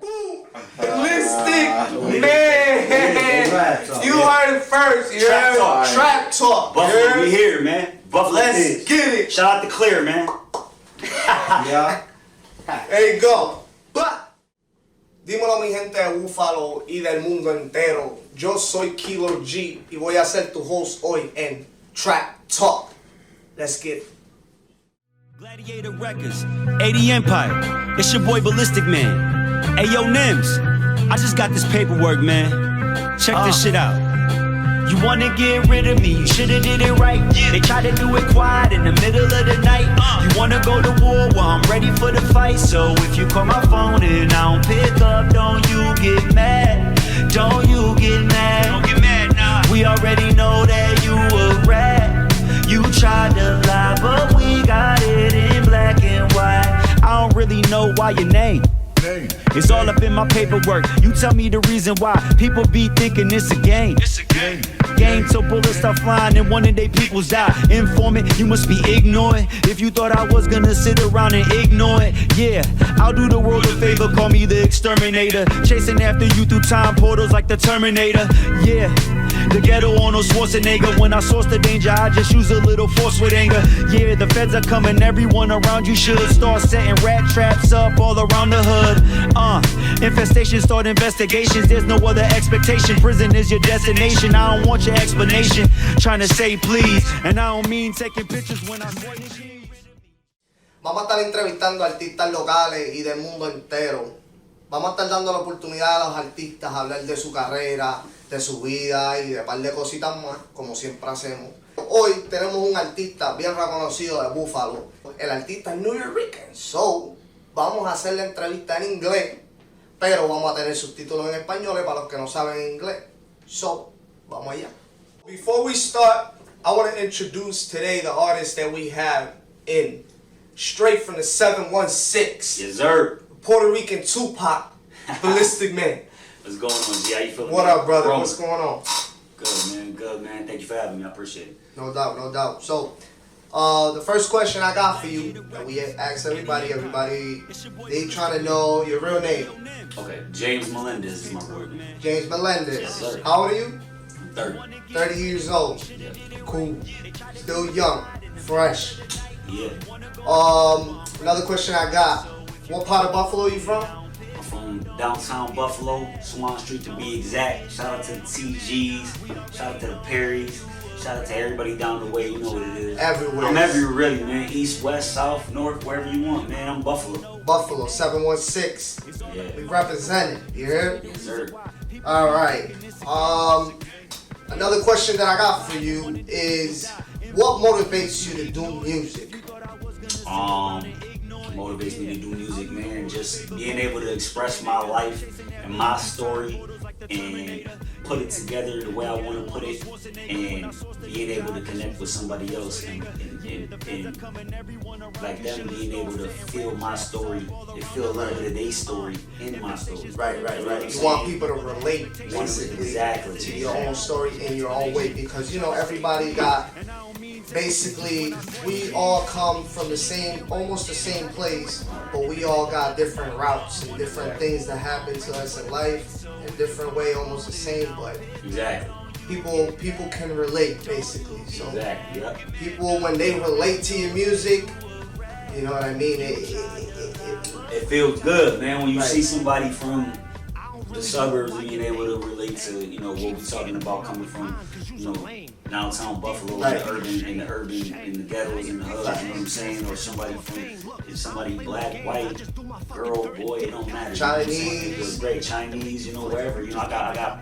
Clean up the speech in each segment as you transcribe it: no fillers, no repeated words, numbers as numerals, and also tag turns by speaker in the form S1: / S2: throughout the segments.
S1: BalisticMa! You heard it first, you heard? Trap Talk.
S2: Buffalo, we here, man. Buffalo
S1: Let's get it.
S2: Shout out to Clear, man.
S1: Yeah. There you go. But, dímelo mi gente de Búfalo y del mundo entero. Yo soy Kilo G y voy a ser tu host hoy en Trap Talk. Let's get it.
S3: Gladiator Records, 80 Empire. It's your boy BalisticMa. Hey yo, Nems, I just got this paperwork, man. Check this shit out. You wanna get rid of me, you should've did it right. They try to do it quiet in the middle of the night. You wanna go to war, well I'm ready for the fight. So if you call my phone and I don't pick up, don't you get mad. Don't you get mad. Don't get mad, nah. We already know that you a rat. You tried to lie, but we got it in black and white. I don't really know why your name. It's all up in my paperwork. You tell me the reason why people be thinking it's a game. It's a game. Game till bullets start flying and one of they peoples die. Informant, you must be ignorant. If you thought I was gonna sit around and ignore it, yeah, I'll do the world a favor. Call me the exterminator. Chasing after you through time portals like the Terminator. Yeah. The ghetto on no Schwarzenegger. When I source the danger, I just use a little force with anger. Yeah, the feds are coming, everyone around you should start setting rat traps up all around the hood. Infestation, start investigations. There's no other expectation. Prison is your destination. I don't want your explanation. Trying to say please, and I don't mean taking pictures when I'm waiting.
S1: Vamos a estar entrevistando a artistas locales y del mundo entero. Vamos a estar dando la oportunidad a los artistas a hablar de su carrera, de su vida y de un par de cositas más, como siempre hacemos. Hoy tenemos un artista bien reconocido de Búfalo. El artista es New Yorker. So, vamos a hacer la entrevista en inglés, pero vamos a tener subtítulos en español para los que no saben inglés. So, vamos allá. Before we start, I want to introduce today the artist that we have in. Straight from the 716.
S2: Yes, sir.
S1: Puerto Rican Tupac, BalisticMa.
S2: What's going on, G? How you feeling?
S1: What up, brother? What's going on?
S2: Good, man. Good, man. Thank you for having me. I appreciate it.
S1: No doubt, no doubt. So, the first question I got for you that we ask everybody, they trying to know your real name.
S2: Okay, James Melendez is my word, man.
S1: James Melendez.
S2: Yes, sir.
S1: How old are you?
S2: 30.
S1: 30 years old.
S2: Yeah.
S1: Cool. Still young, fresh.
S2: Yeah.
S1: Another question I got. What part of Buffalo are you from?
S2: I'm from downtown Buffalo, Swan Street to be exact. Shout out to the TGs. Shout out to the Perrys. Shout out to everybody down the way. You know what it is.
S1: Everywhere.
S2: I'm everywhere, really, man. East, west, south, north, wherever you want, man. I'm Buffalo.
S1: Buffalo, 716.
S2: Yeah.
S1: We represented. You hear?
S2: Yes, sir.
S1: All right. Another question that I got for you is, what motivates you to do music?
S2: Motivates me to do music, man. Just being able to express my life and my story and put it together the way I want to put it, and being able to connect with somebody else and like them being able to feel my story and feel a little bit of their story in my story.
S1: Right. You want people to relate, basically,
S2: exactly,
S1: to your own story in your own way, because you know everybody got. Basically, we all come from almost the same place, but we all got different routes and different things that happen to us in life in a different way, almost the same, but
S2: exactly.
S1: People can relate, basically. So
S2: exactly. Yep.
S1: People, when they relate to your music, you know what I mean?
S2: It feels good, man, when you see somebody from the suburbs being able to relate to, you know, what we're talking about coming from, you know, downtown Buffalo,
S1: right.
S2: in the ghettos, in the hoods, you know what I'm saying? Or somebody black, white, girl, boy, it don't matter.
S1: Chinese,
S2: great Chinese, you know, wherever. You know, I got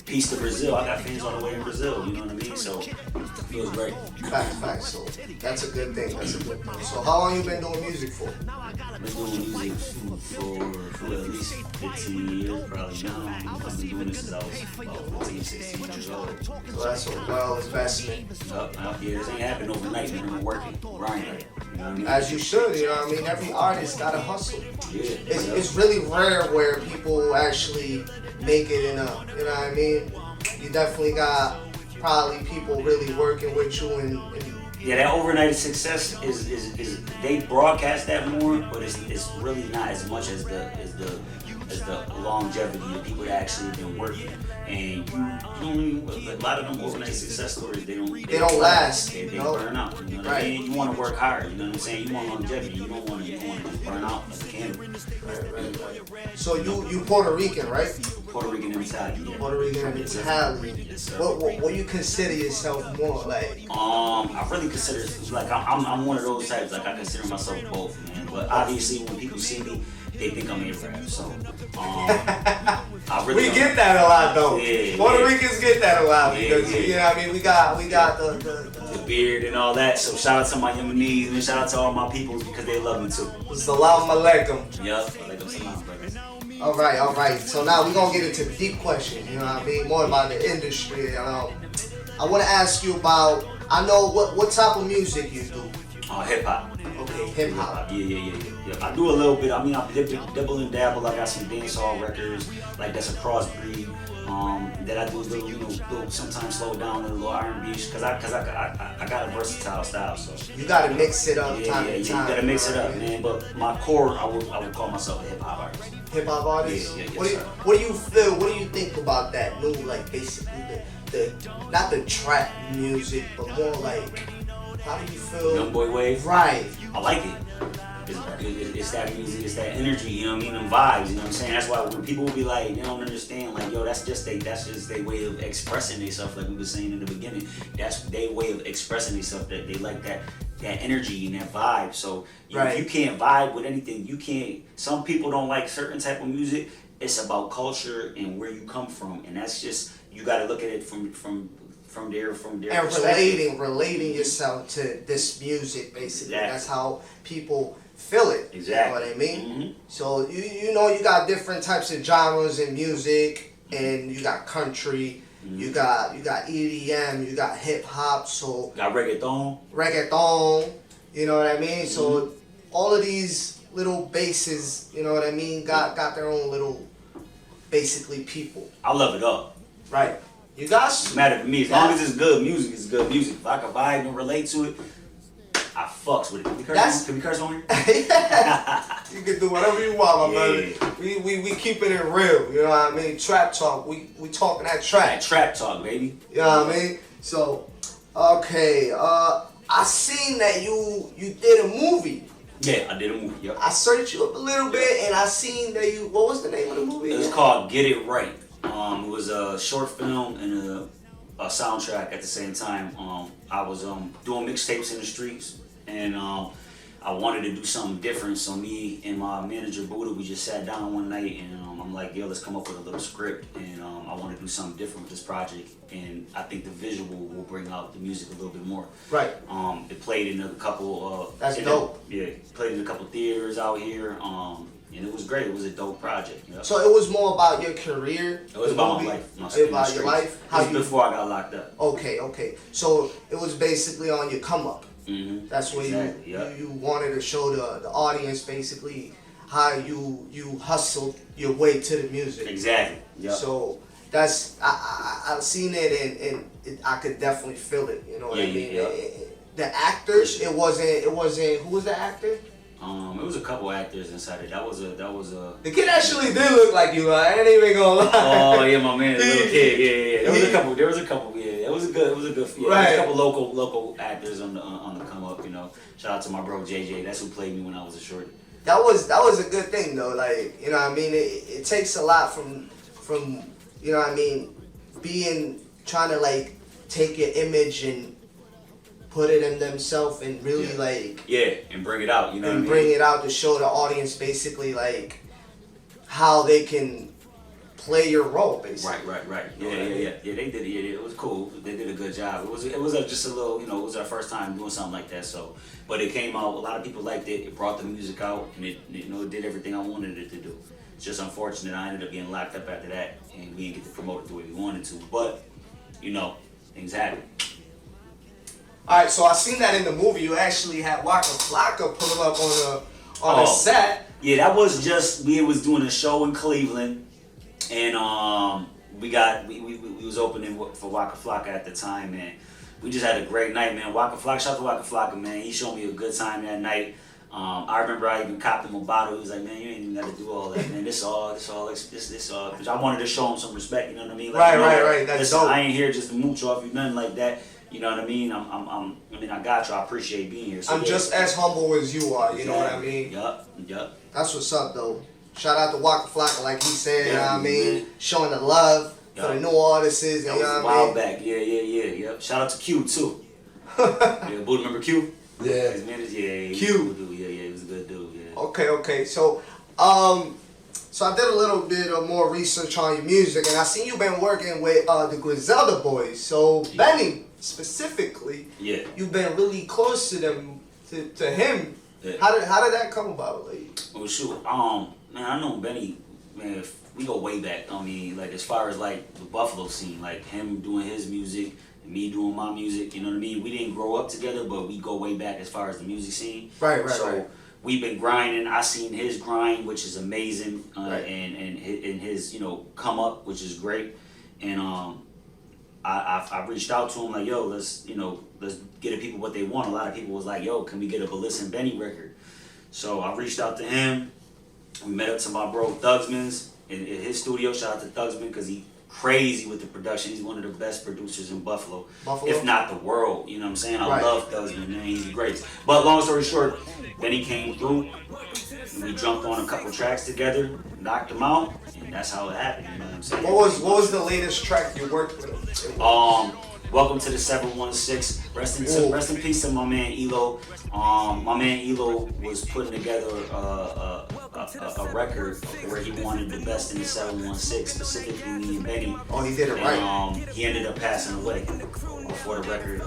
S2: peace to Brazil. I got fans all the way in Brazil. You know what I mean? So it feels great.
S1: Fact. So that's a good thing. So how long you been doing music for?
S2: I've been doing music for at least 15 years, probably now. I've been doing this since I was about 15, 16 years old.
S1: So that's a well investment.
S2: Yeah, this ain't happening overnight, man. I'm working, grinding. You know what I mean?
S1: As you should, you know what I mean? Every artist gotta hustle.
S2: Yeah.
S1: It's really rare where people actually make it you know what I mean? You definitely got probably people really working with you and
S2: Yeah, that overnight success is they broadcast that more, but it's really not as much as the longevity of people that actually been working. And a lot of them overnight success stories, they don't
S1: last.
S2: They burn out. You know what I mean? You want to work hard. You know what I'm saying? You want longevity. You don't want to just burn out like a candle.
S1: Right. So you Puerto Rican, right?
S2: Puerto Rican and Italian. Yeah.
S1: Puerto Rican and Italian.
S2: Yes, sir.
S1: What you consider yourself more like?
S2: I really consider like I'm one of those types. Like I consider myself both, man. But obviously, when people see me, they think I'm Arab. So I really
S1: we get that a lot though.
S2: Yeah,
S1: Puerto Ricans get that a lot because
S2: yeah.
S1: you know what I mean. We got
S2: the beard and all that. So shout out to my Yemenis and shout out to all my peoples because they love me too.
S1: Salam alaikum.
S2: Yup, alaikum salam, brother.
S1: All right. So now we're gonna get into the deep question. You know what I mean? More about the industry. I want to ask you about. I know what type of music you do.
S2: Hip hop.
S1: Okay, hip hop.
S2: Yeah. I do a little bit. I mean, I dibble and dabble. I got some dancehall records, like that's a crossbreed. That I do a little sometimes slow down a little R&B, cause I got a versatile style. So
S1: you gotta mix it up time to time.
S2: You gotta mix it up, man. But my core, I would call myself a hip hop artist.
S1: Hip hop artist.
S2: Yeah,
S1: what do you feel? What do you think about that new, like basically the not the trap music, but more like how do you feel?
S2: Young boy wave.
S1: Right.
S2: I like it. It's that music, it's that energy, you know what I mean, them vibes, you know what I'm saying? That's why when people will be like, they don't understand, like, yo, that's just their way of expressing themselves, like we were saying in the beginning. That's their way of expressing themselves, that they like that energy and that vibe. So if you can't vibe with anything, you can't. Some people don't like certain type of music. It's about culture and where you come from, and that's just, you got to look at it from their
S1: and relating yourself to this music, basically.
S2: Exactly.
S1: That's how people feel it.
S2: Exactly.
S1: You know what I mean?
S2: Mm-hmm.
S1: So you know you got different types of genres in music, and you got country, you got EDM, you got hip hop, so
S2: got reggaeton,
S1: you know what I mean? So all of these little bases, you know what I mean, got their own little basically people.
S2: I love it all.
S1: Right. You guys
S2: doesn't matter to me. As long as it's good music, it's good music. If I can vibe and relate to it, I fucks with it. Can we curse on here?
S1: You can do whatever you want, my brother. We keeping it real. You know what I mean? Trap talk. We talking that trap.
S2: That trap talk, baby.
S1: You know what I mean? So, okay. I seen that you did a movie.
S2: Yeah, I did a movie. Yep.
S1: I searched you up a little bit, and I seen that you. What was the name of the movie?
S2: It was called Get It Right. It was a short film and a soundtrack at the same time. I was doing mixtapes in the streets, and I wanted to do something different. So me and my manager Buddha, we just sat down one night, and I'm like, yo, let's come up with a little script, and I want to do something different with this project, and I think the visual will bring out the music a little bit more.
S1: Right.
S2: It played in a couple.
S1: That's dope.
S2: Played in a couple theaters out here. And it was great. It was a dope project. You know?
S1: So it was more about your career.
S2: It was about my life.
S1: About your life.
S2: How before I got locked up.
S1: Okay. So it was basically on your come up.
S2: Mm-hmm.
S1: That's where you wanted to show the audience basically how you hustled your way to the music.
S2: Exactly. Yep.
S1: So that's I've seen it and I could definitely feel it. You know what I mean?
S2: Yeah.
S1: The actors. It wasn't. Who was the actor?
S2: It was a couple actors inside it. That was a.
S1: The kid actually did look like you. I ain't even gonna lie.
S2: Oh yeah, my man, the little kid. Yeah. There was a couple. Yeah, it was a good. Yeah,
S1: right.
S2: There was a couple local actors on the come up. You know, shout out to my bro JJ. That's who played me when I was a shorty.
S1: That was a good thing though. Like, you know what I mean. It takes a lot from you know what I mean, trying to like take your image and put it in themselves and really
S2: and bring it out, you know,
S1: and bring it out to show the audience basically like how they can play your role basically.
S2: Right. Yeah. They did it. Yeah, it was cool. They did a good job. It was just a little, you know, it was our first time doing something like that. So, but it came out. A lot of people liked it. It brought the music out, and it did everything I wanted it to do. It's just unfortunate I ended up getting locked up after that, and we didn't get to promote it the way we wanted to. But you know, things happen.
S1: Alright, so I seen that in the movie. You actually had Waka Flocka pull up on the set.
S2: Yeah, that was just we was doing a show in Cleveland, and we was opening for Waka Flocka at the time, and we just had a great night, man. Waka Flocka, shout out to Waka Flocka, man. He showed me a good time that night. I remember I even copped him a bottle. He was like, man, you ain't even got to do all that, man. This all. Cause I wanted to show him some respect, you know what I mean? Like,
S1: Right. That's dope.
S2: I ain't here just to mooch off you, nothing like that. You know what I mean? I got you. I appreciate being here. So,
S1: I'm just as humble as you are, you know what I mean?
S2: Yup.
S1: That's what's up, though. Shout out to Waka Flocka, like he said, you know what I mean?
S2: Man.
S1: Showing the love for the new artists, you know
S2: That was
S1: what
S2: a
S1: I
S2: while
S1: mean?
S2: back. Yeah. Shout out to Q, too. Yeah, Boo, remember Q?
S1: Yeah.
S2: His man is, yeah.
S1: Q.
S2: Yeah, he was a good dude, yeah.
S1: Okay. So I did a little bit of more research on your music, and I seen you been working with the Griselda boys. So Benny, specifically, you've been really close to them, to him.
S2: Yeah.
S1: How did that come about? Like,
S2: Well, shoot, man, I know Benny, man, we go way back. I mean, like, as far as, like, the Buffalo scene, like, him doing his music, and me doing my music, you know what I mean? We didn't grow up together, but we go way back as far as the music scene.
S1: Right.
S2: So, we've been grinding. I seen his grind, which is amazing,
S1: Right.
S2: and his, you know, come up, which is great. And, I reached out to him like, yo, let's get the people what they want. A lot of people was like, yo, can we get a Ballistic Benny record? So I reached out to him. We met up to my bro Thugsman's in his studio. Shout out to Thugsman because he crazy with the production. He's one of the best producers in Buffalo, if not the world. You know what I'm saying? I love Thugsman, man. He's the greatest. But long story short, Benny came through. And we jumped on a couple tracks together, knocked them out, and that's how it happened. You know what I'm saying?
S1: what was the latest track you worked with?
S2: Welcome to the 716. Rest in peace to my man Elo. My man Elo was putting together a record where he wanted the best in the 716, specifically me and Benny.
S1: Oh, he did it right.
S2: He ended up passing away before the record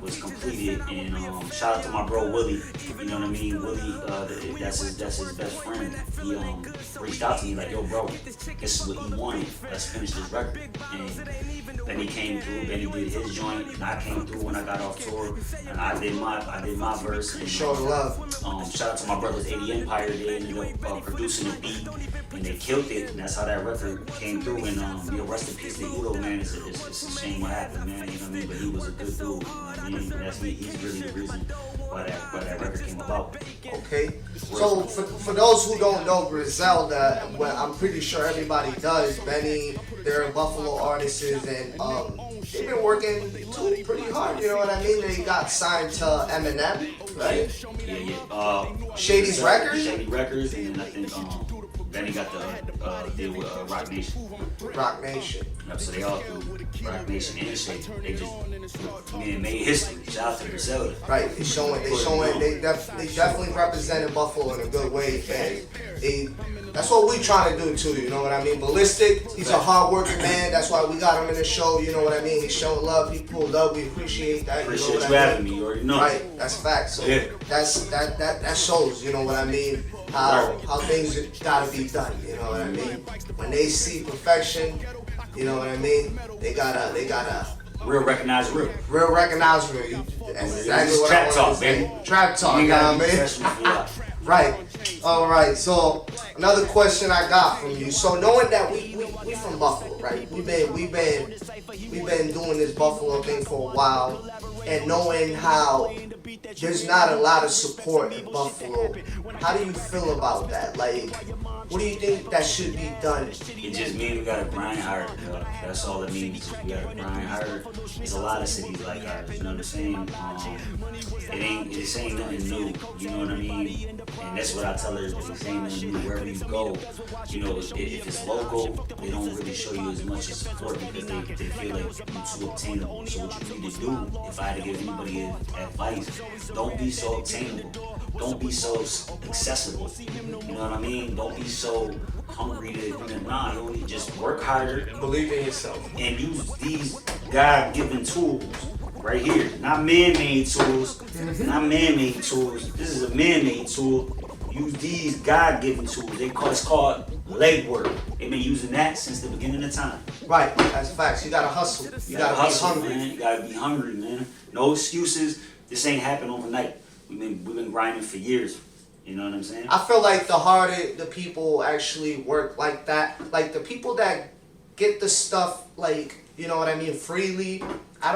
S2: was completed. And shout out to my bro Willie. You know what I mean? Willie, that's his best friend. He reached out to me like, yo, bro, this is what he wanted. Let's finish this record. And then he came through. Then he did his joint, and I came through when I got off tour, and I did my verse. And
S1: show the love.
S2: Shout out to my brothers 80 Empire. They ended up producing the beat, and they killed it. And that's how that record came through. And rest in peace to Elo, man. It's a shame what happened, man. You know what I mean? But he was a good dude. You know what I mean? He's really the reason why that record came about.
S1: Okay. So for those who don't know Griselda, well, I'm pretty sure everybody does. Benny, they're Buffalo artists, and they've been working too pretty hard. You know what I mean? They got signed to Eminem, right?
S2: Yeah.
S1: Shady's Records.
S2: Shady Records, and then I think Benny got the deal with Rock Nation.
S1: Rock Nation.
S2: Yep, so they all do Rock Nation and Shady. They just made history. Shout out to Griselda.
S1: Right. They definitely represented Buffalo in a good way, and that's what we trying to do too. You know what I mean? Ballistic, he's a hard-working man. That's why we got him in the show. You know what I mean? He's showing love. He pulled up. We appreciate that.
S2: Appreciate
S1: you know
S2: you having me. You already know.
S1: Right. That's facts. So that shows. You know what I mean? How things gotta be done. You know what I mean? When they see perfection, you know what I mean? They gotta.
S2: Real recognize real.
S1: Real recognize real. That's exactly what I want to say. Trap talk, you know what I mean? Right. All right. So another question I got from you. So knowing that we from Buffalo, right? We've been doing this Buffalo thing for a while, and knowing how there's not a lot of support in Buffalo, how do you feel about that? Like, what do you think that should be done?
S2: It just means we gotta grind harder. That's all it means. We gotta grind harder. There's a lot of cities like ours. You know what I'm saying? It ain't nothing new. You know what I mean? And that's what I tell everybody. It ain't nothing new. Wherever you go, you know, if it's local, they don't really show you as much as support because they feel like you're too obtainable. So what you need to do, if I had to give anybody advice, don't be so obtainable. Don't be so accessible. You know what I mean? Don't be so hungry to you need just work harder.
S1: Believe in yourself.
S2: And use these God-given tools right here. Not man-made tools. Not man-made tools. This is a man-made tool. Use these God-given tools. It's called legwork. They've been using that since the beginning of time.
S1: Right, that's facts. You gotta hustle. You gotta
S2: hustle,
S1: be hungry.
S2: Man. You gotta be hungry, man. No excuses. This ain't happened overnight. We've been grinding for years. You know what I'm saying?
S1: I feel like the harder the people actually work like that, like the people that get the stuff, like, you know what I mean, freely, I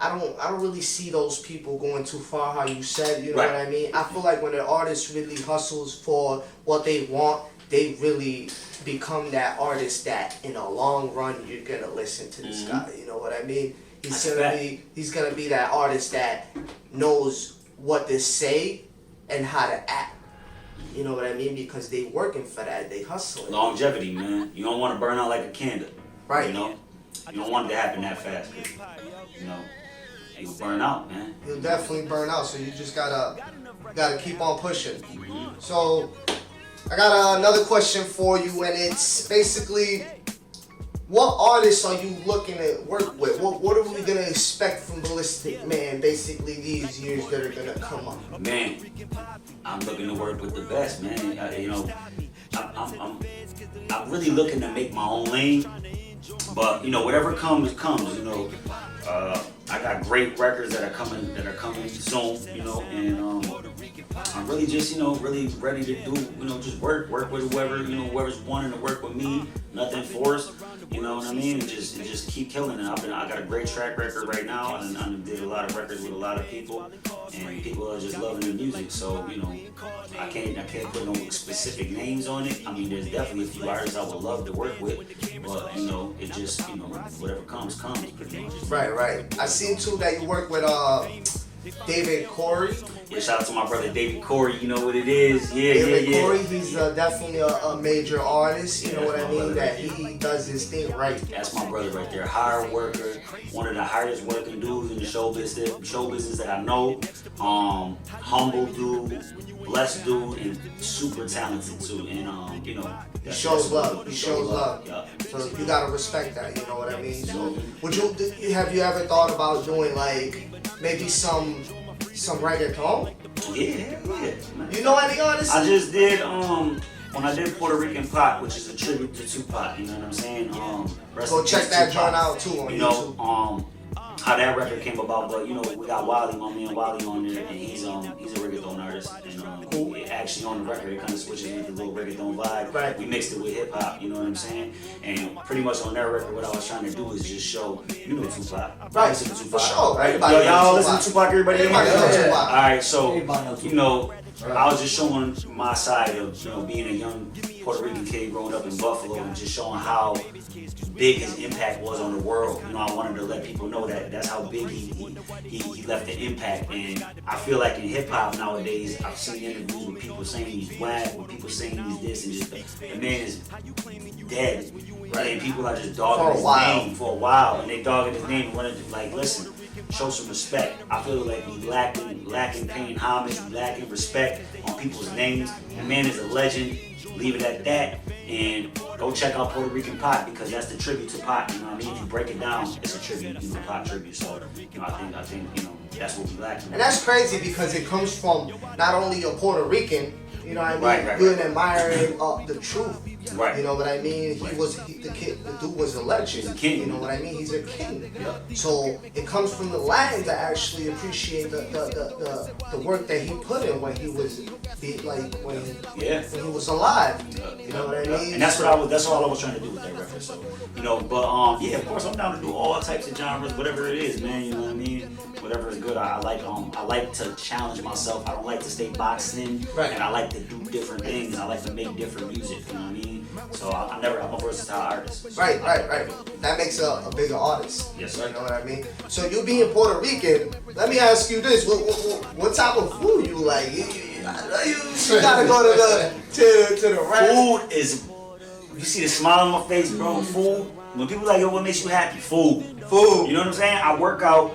S1: I don't really see those people going too far. How you said, you know what I mean? I feel like when an artist really hustles for what they want, they really become that artist that in the long run you're gonna listen to this guy. You know what I mean? He's gonna be that artist that knows what to say and how to act. You know what I mean? Because they working for that, they hustling.
S2: Longevity, man. You don't want to burn out like a candle.
S1: Right.
S2: You know, you don't want it to happen that fast. You know, you'll burn out, man.
S1: You'll definitely burn out. So you just gotta keep on pushing. So I got another question for you, and it's basically, what artists are you looking to work with? What are we gonna expect from BalisticMa basically these years that are gonna come up?
S2: Man, I'm looking to work with the best, man. You know, I'm really looking to make my own lane. But you know, whatever comes. You know, I got great records that are coming soon. You know, and I'm really just, you know, really ready to do, you know, just work with whoever, you know, whoever's wanting to work with me. Nothing forced. You know what I mean? And just keep killing it. I got a great track record right now, and I did a lot of records with a lot of people, and people are just loving the music. So you know, I can't put no specific names on it. I mean, there's definitely a few artists I would love to work with, but you know, it just, you know, whatever comes. Pretty much.
S1: Right. I seen too that you work with DavidCorrey.
S2: Yeah, shout out to my brother DavidCorrey. You know what it is. Yeah.
S1: DavidCorrey, he's definitely a major artist. You know what I mean? That he does his thing right.
S2: That's my brother right there. Hard worker, one of the hardest working dudes in the show business that I know. Humble dude, blessed dude, and super talented too. And you know,
S1: he shows love.
S2: Yeah.
S1: So you gotta respect that. You know what I mean? So have you ever thought about doing like maybe some reggaeton?
S2: Yeah.
S1: You know any artists?
S2: I just did when I did Puerto Rican Pop, which is a tribute to Tupac. You know what I'm saying?
S1: Go check that joint out too on YouTube.
S2: Know, how that record came about, but you know, we got Wally, my man Wally on there, and he's a reggaeton artist, and
S1: cool.
S2: Actually on the record it kind of switches with the little reggaeton vibe.
S1: Right.
S2: We mixed it with hip hop, you know what I'm saying? And pretty much on that record, what I was trying to do is just show, you know, Tupac.
S1: Right.
S2: Listen to Tupac.
S1: For sure.
S2: Right? Y'all listen to Tupac, everybody?
S1: Tupac.
S2: All right, so you know, I was just showing my side of, you know, being a young Puerto Rican kid growing up in Buffalo, and just showing how big his impact was on the world. You know, I wanted to let people know that that's how big he left an impact. And I feel like in hip hop nowadays, I've seen interviews with people saying he's whack, with people saying he's this, and just the man is dead. Right? And people are just dogging his name for a while, and they dogging his name and wanted to, like, listen, show some respect. I feel like we lacking paying homage, we lacking respect on people's names. The man is a legend. Leave it at that, and go check out Puerto Rican Pop, because that's the tribute to Pop. You know what I mean? If you break it down, it's a tribute, you know, Pop tribute. So, you know, I think, you know, that's what we lack.
S1: And that's crazy because it comes from not only a Puerto Rican, you know what I mean?
S2: Right.
S1: You're admiring the truth.
S2: Right.
S1: You know what I mean? The dude was a legend.
S2: He's a king.
S1: You know what I mean? He's a king.
S2: Yep.
S1: So it comes from the Latin to actually appreciate the work that he put in when he was when he was alive. You know what I mean?
S2: And that's all I was trying to do with that record. So, you know, but yeah, of course I'm down to do all types of genres, whatever it is, man. You know what I mean? Whatever is good. I like to challenge myself. I don't like to stay boxed in.
S1: Right.
S2: And I like to do different things. I like to make different music. You know what I mean? So I'm a versatile artist.
S1: Right. That makes a bigger artist.
S2: Yes, sir.
S1: You know what I mean? So you being Puerto Rican, let me ask you this: what type of food you like? I know you gotta go to the restaurant.
S2: Food is. You see the smile on my face, bro. Food. When people like, yo, what makes you happy? Food. You know what I'm saying? I work out,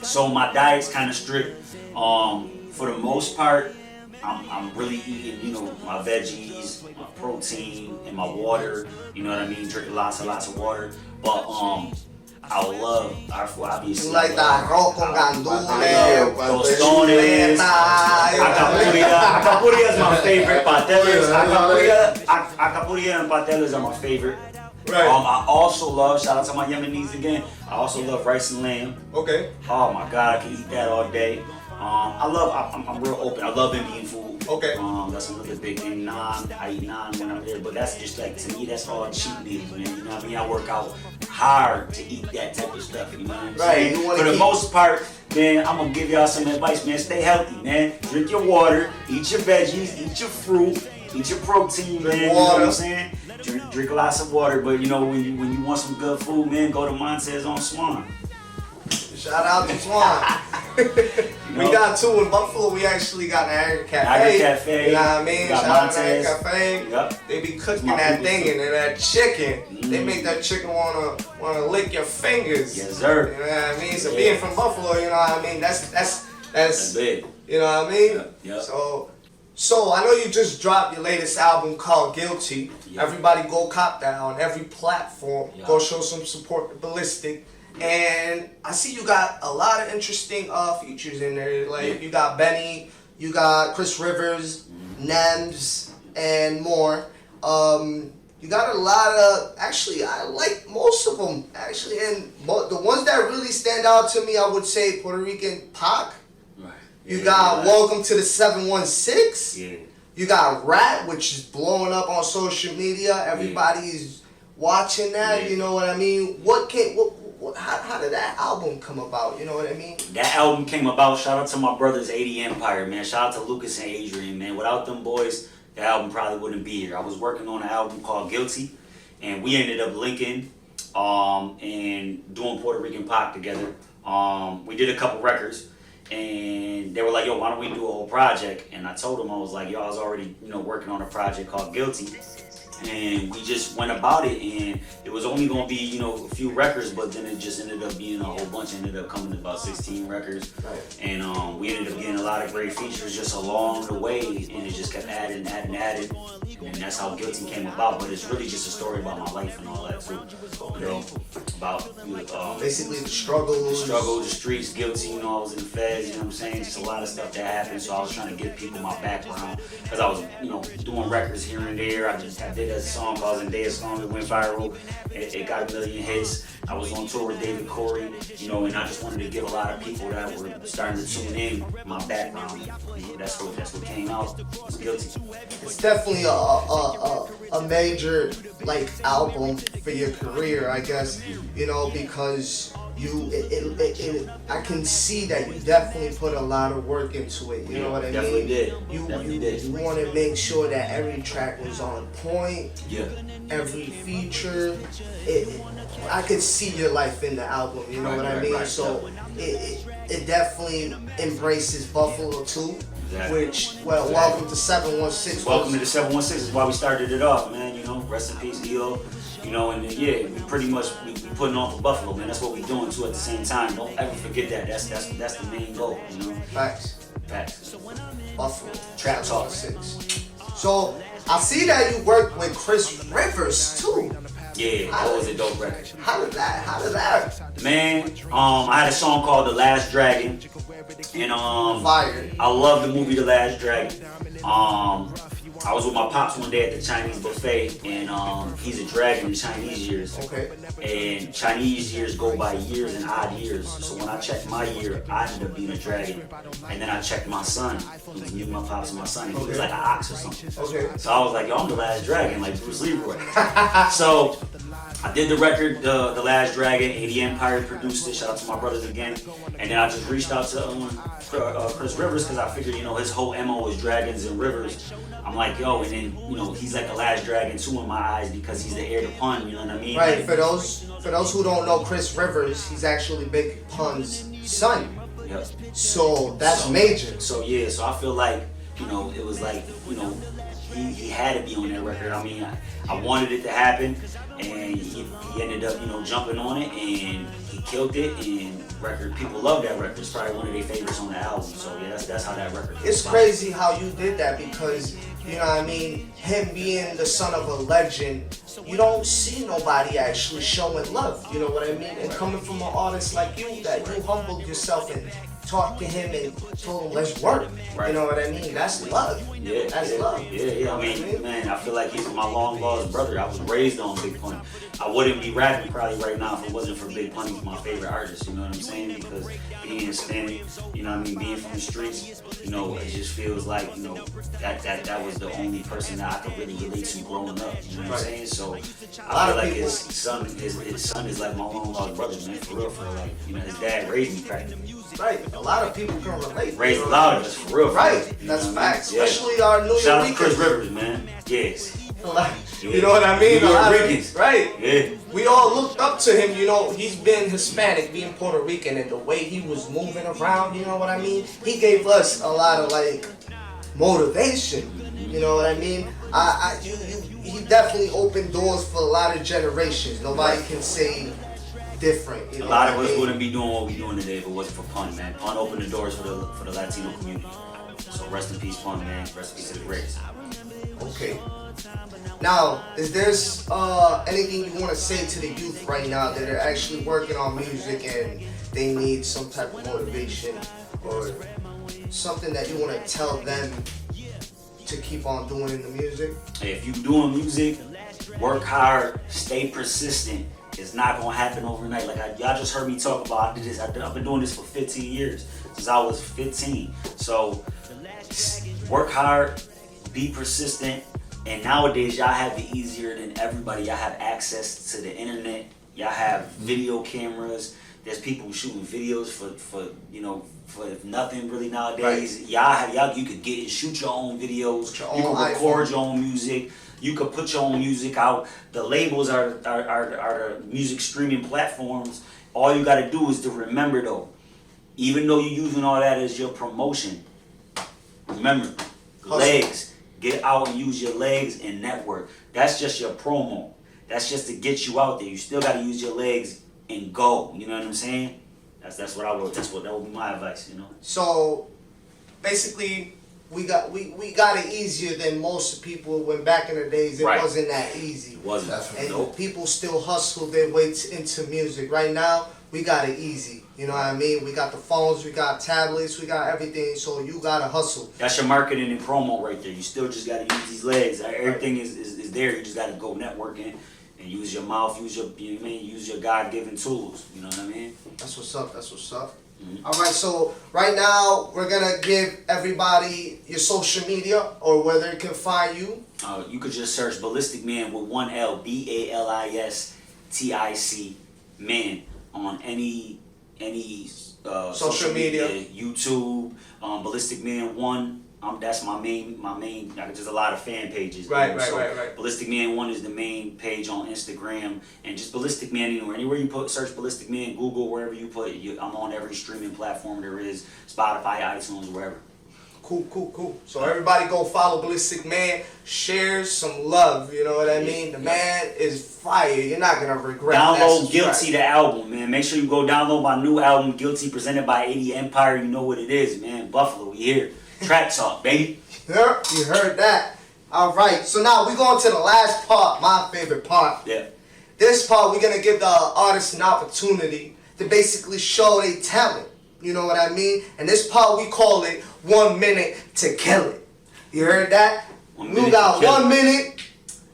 S2: so my diet's kind of strict. For the most part, I'm really eating, you know, my veggies, my protein, and my water. You know what I mean? Drinking lots of water. But I love our food, obviously.
S1: You like the arroz con gandules,
S2: tostones, acapulco is my favorite. Acapulco and pateles are my favorite.
S1: Right.
S2: I also love, shout out to my Yemenis again, I also love rice and lamb.
S1: Okay.
S2: Oh my God, I can eat that all day. I'm real open. I love Indian food.
S1: Okay.
S2: That's another big thing. Naan, I eat naan when I'm there, but that's just like, to me, that's all cheat meals, man. You know what I mean? I work out hard to eat that type of stuff, you know what I'm saying?
S1: Right.
S2: For the most part, man, I'm gonna give y'all some advice, man. Stay healthy, man. Drink your water, eat your veggies, eat your fruit, eat your protein, man. You know what I'm saying? Drink lots of water, but you know, when you want some good food, man, go to Montez on Swan.
S1: Shout out to Swan. We got two in Buffalo. We actually got Niagara Cafe. You know what I mean? Shout out to Niagara Cafe.
S2: Yep.
S1: They be cooking that thing and that chicken. They make that chicken wanna lick your fingers.
S2: Yes, sir.
S1: You know what I mean? So being from Buffalo, you know what I mean? That's
S2: big.
S1: You know what I mean?
S2: Yep.
S1: So I know you just dropped your latest album called Guilty.
S2: Yep.
S1: Everybody go cop that on every platform.
S2: Yep.
S1: Go show some support to Ballistic. And I see you got a lot of interesting features in there. Like you got Benny, you got Chrisrivers, Nems, and more. You got a lot of, actually, I like most of them, actually. And the ones that really stand out to me, I would say Puerto Rican Pac.
S2: Right.
S1: You got Welcome to the 716.
S2: Yeah.
S1: You got Rat, which is blowing up on social media. Everybody's watching that, you know what I mean? How did that album come about? You know what I mean?
S2: That album came about, shout out to my brothers 80 Empire, man. Shout out to Lucas and Adrian, man. Without them boys, the album probably wouldn't be here. I was working on an album called Guilty, and we ended up linking and doing Puerto Rican Pac together. We did a couple records, and they were like, yo, why don't we do a whole project? And I told them, I was like, yo, I was already, working on a project called Guilty. And we just went about it, and it was only gonna be, a few records, but then it just ended up being a whole bunch. It ended up coming to about 16 records, and we ended up getting a lot of great features just along the way, and it just kept adding, and that's how Guilty came about. But it's really just a story about my life and all that too, about
S1: basically the struggle,
S2: the streets, Guilty. I was in the feds. You know what I'm saying? Just a lot of stuff that happened. So I was trying to give people my background, because I was, doing records here and there. I did a song called Zendaya song that went viral. It got 1 million hits. I was on tour with DavidCorrey, and I just wanted to give a lot of people that were starting to tune in my background. That's what came out. It's Guilty.
S1: It's definitely a major album for your career, I guess. Because I can see that you definitely put a lot of work into it. You know what I
S2: definitely
S1: mean?
S2: Definitely did.
S1: You want to make sure that every track was on point.
S2: Yeah.
S1: Every feature. I could see your life in the album. You know what I mean?
S2: Right,
S1: so it definitely embraces Buffalo too.
S2: Exactly.
S1: Which, welcome to 716.
S2: Welcome to the 716 is why we started it off, man. Rest in peace, EO. And we pretty much we putting on for Buffalo, man. That's what we doing too at the same time. Don't ever forget that. That's the main goal,
S1: Facts. Buffalo.
S2: TrapTalk
S1: 6. So I see that you worked with Chrisrivers too.
S2: Yeah, that was a dope record.
S1: How did that?
S2: Man, I had a song called The Last Dragon, and
S1: Fire.
S2: I love the movie The Last Dragon. I was with my pops one day at the Chinese buffet, and he's a dragon in Chinese years.
S1: Okay.
S2: And Chinese years go by years and odd years. So when I checked my year, I ended up being a dragon. And then I checked my son. He was me, my pops, and my son. He was like an ox or something.
S1: Okay.
S2: So I was like, yo, I'm the last dragon, like Bruce Leroy. So I did the record, The Last Dragon. 80 Empire produced it. Shout out to my brothers again. And then I just reached out to Chrisrivers, because I figured, his whole MO is dragons and rivers. I'm like, yo, and then, he's like the last dragon too in my eyes, because he's the heir to Pun, you know what I mean?
S1: Right, for those who don't know Chrisrivers, he's actually Big Pun's son.
S2: Yep.
S1: So that's major.
S2: So I feel like, it was like, he had to be on that record. I mean, I wanted it to happen, and he ended up, jumping on it, and he killed it, and people love that record. It's probably one of their favorites on the album. So yeah, that's how that record came
S1: It's
S2: about.
S1: crazy how you did that, because him being the son of a legend, you don't see nobody actually showing love. You know what I mean? And coming from an artist like you, that you humbled yourself and talked to him and told him, let's work.
S2: Right.
S1: You know what I mean? That's love.
S2: Yeah,
S1: That's
S2: yeah,
S1: love.
S2: Yeah. I mean, man, I feel like he's my long lost brother. I was raised on Big Pun. I wouldn't be rapping probably right now if it wasn't for Big Pun. He's my favorite artist. You know what I'm saying? Because being Hispanic, you know what I mean, being from the streets, you know, it just feels like, you know, that was the only person that I could really relate to growing up. You know what I'm saying? So I feel like his son is like my long lost brother, man. For real, like, you know, his dad raised me practically.
S1: Right. A lot of people can relate.
S2: Raised a lot of us, for real.
S1: Right.
S2: You
S1: That's
S2: know
S1: facts.
S2: I mean?
S1: Especially our New York
S2: Shout out to
S1: Ricans.
S2: Chrisrivers, man. Yes.
S1: You know what I mean?
S2: New York Ricans.
S1: Right.
S2: Yeah.
S1: We all looked up to him, you know, he's been Hispanic, being Puerto Rican, and the way he was moving around, you know what I mean? He gave us a lot of, like, motivation, you know what I mean? He definitely opened doors for a lot of generations. Nobody can say different. You know
S2: a lot of us wouldn't be doing what we're doing today if it wasn't for Pun, man. Pun opened the doors for the Latino community. So rest in peace, Pun, man. Rest in peace to the greats.
S1: Okay. Now, is there anything you want to say to the youth right now that are actually working on music and they need some type of motivation or something that you want to tell them to keep on doing in the music?
S2: Hey, if you're doing music, work hard, stay persistent. It's not gonna happen overnight. Like y'all just heard me talk about. I've been doing this for 15 years since I was 15. So work hard, be persistent, and nowadays y'all have it easier than everybody. Y'all have access to the internet. Y'all have video cameras. There's people shooting videos for nothing really nowadays. Right. You could get and shoot your own videos. You can record your own music. You could put your own music out. The labels are the music streaming platforms. All you gotta do is to remember though, even though you're using all that as your promotion, remember, legs. Get out and use your legs and network. That's just your promo. That's just to get you out there. You still gotta use your legs and go. You know what I'm saying? That's what I would. That would be my advice. You know.
S1: So basically, we got it easier than most people. When back in the days, it wasn't that easy.
S2: It wasn't.
S1: And people still hustle their way into music. Right now, we got it easy. You know what I mean? We got the phones, we got tablets, we got everything. So you gotta hustle.
S2: That's your marketing and promo right there. You still just gotta use these legs. Everything is there. You just gotta go networking and use your mouth. Use your God-given tools. You know what I mean?
S1: That's what's up. That's what's up.
S2: Mm-hmm.
S1: All right, so right now we're gonna give everybody your social media or where they can find you.
S2: You could just search BalisticMa with one L, BALISTIC man on any
S1: social media,
S2: YouTube, BalisticMa 1. That's my main. There's a lot of fan pages.
S1: Right.
S2: BalisticMa 1 is the main page on Instagram, and just BalisticMa anywhere you search BalisticMa in Google, wherever you put it, I'm on every streaming platform there is, Spotify, iTunes, wherever.
S1: Cool. So everybody go follow BalisticMa, share some love, you know what I mean? The man is fire, you're not gonna regret that.
S2: Download Guilty, the album, man. Make sure you go download my new album, Guilty, presented by 80 Empire. You know what it is, man. Buffalo, we here. Trap Talk, baby.
S1: Yeah, you heard that. Alright, so now we going to the last part, my favorite part.
S2: Yeah.
S1: This part, we're gonna give the artists an opportunity to basically show their talent. You know what I mean? And this part, we call it 1 minute to kill it. You heard that? You got 1 minute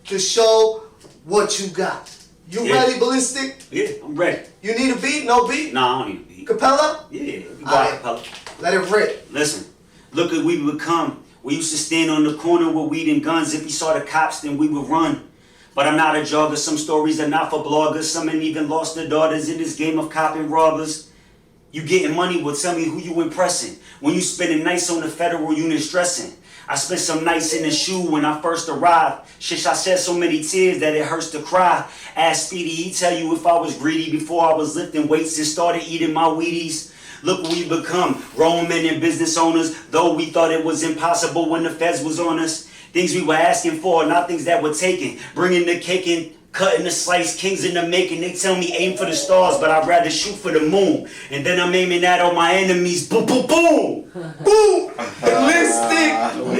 S1: to show what you got. You ready, Ballistic?
S2: Yeah, I'm ready.
S1: You need a beat? No beat?
S2: Nah, I don't need a beat.
S1: Capella?
S2: Yeah, you got Capella.
S1: Let it rip.
S2: Listen, look at we become. We used to stand on the corner with weed and guns. If we saw the cops, then we would run. But I'm not a jogger. Some stories are not for bloggers. Some ain't even lost their daughters in this game of cop and robbers. You getting money, well tell me who you impressing. When you spending nights on the federal unit stressing. I spent some nights in the shoe when I first arrived. Shit, I shed so many tears that it hurts to cry. Ask Speedy, he tell you if I was greedy before I was lifting weights and started eating my Wheaties. Look what we become, grown men and business owners. Though we thought it was impossible when the feds was on us. Things we were asking for, not things that were taken. Bringing the cake and cutting the slice, kings in the making. They tell me aim for the stars, but I'd rather shoot for the moon. And then I'm aiming that on my enemies. Boom, boom, boom!
S1: Boom! Ballistic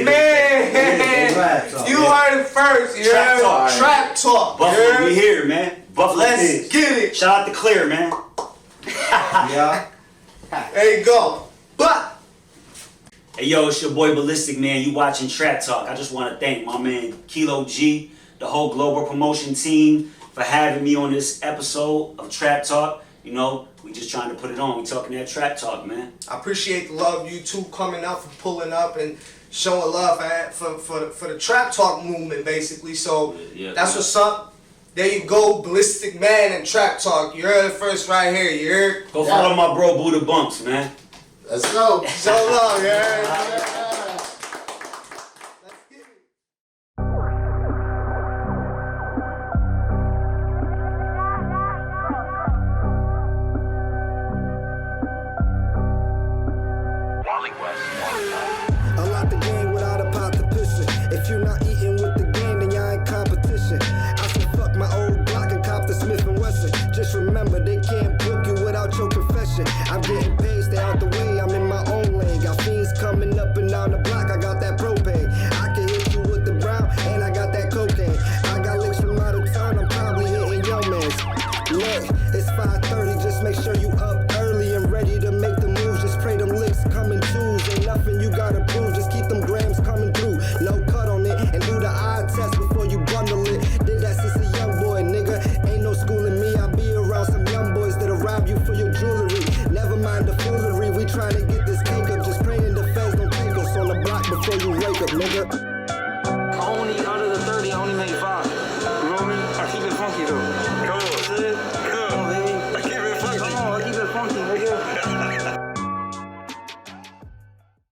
S1: man! You heard it first. You
S2: Trap
S1: heard
S2: Talk.
S1: Trap Talk.
S2: Buffalo, we here, man. Buffalo
S1: Let's
S2: kids.
S1: get it.
S2: Shout out to Clear, man.
S1: Yeah. There you go. But
S2: Hey yo, it's your boy Ballistic Man. You watching Trap Talk. I just want to thank my man Kilo G, the whole global promotion team for having me on this episode of Trap Talk. You know, we just trying to put it on. We talking that Trap Talk, man.
S1: I appreciate the love, you two coming up, for pulling up and showing love for the Trap Talk movement, basically. So that's what's up. There you go, Ballistic Man and Trap Talk. You heard it first right here. You heard?
S2: Go follow my bro Buddha Bumps, man.
S4: Let's go.
S1: So love, you heard? Let's get it.
S5: A lot to gain without a pot to piss in. If you're not eating with the game, then y'all ain't competition. I said fuck my old Glock and cop the Smith & Wesson. Just remember, they can't book you without your confession. I'm getting paid, stay out the way, I'm in my own lane. Got fiends coming up and down the block, I got that propane. I can hit you with the brown, and I got that cocaine. I got licks from out of town, I'm probably hitting your mans. Look, it's 5:30, just make sure you up early and ready to make the moves. Just pray them licks coming twos. Ain't nothing you gotta prove, just keep them grams coming through. No cut on it, and do the eye test before you bundle it. Did that since a young boy, nigga. Ain't no schooling me, I be around some young boys that'll rob you for your jewelry. Never mind the foolery, we trying to get this cake up. Just praying the feds don't take us on the block before you wake up, nigga.
S6: Only under the 30, only made 5.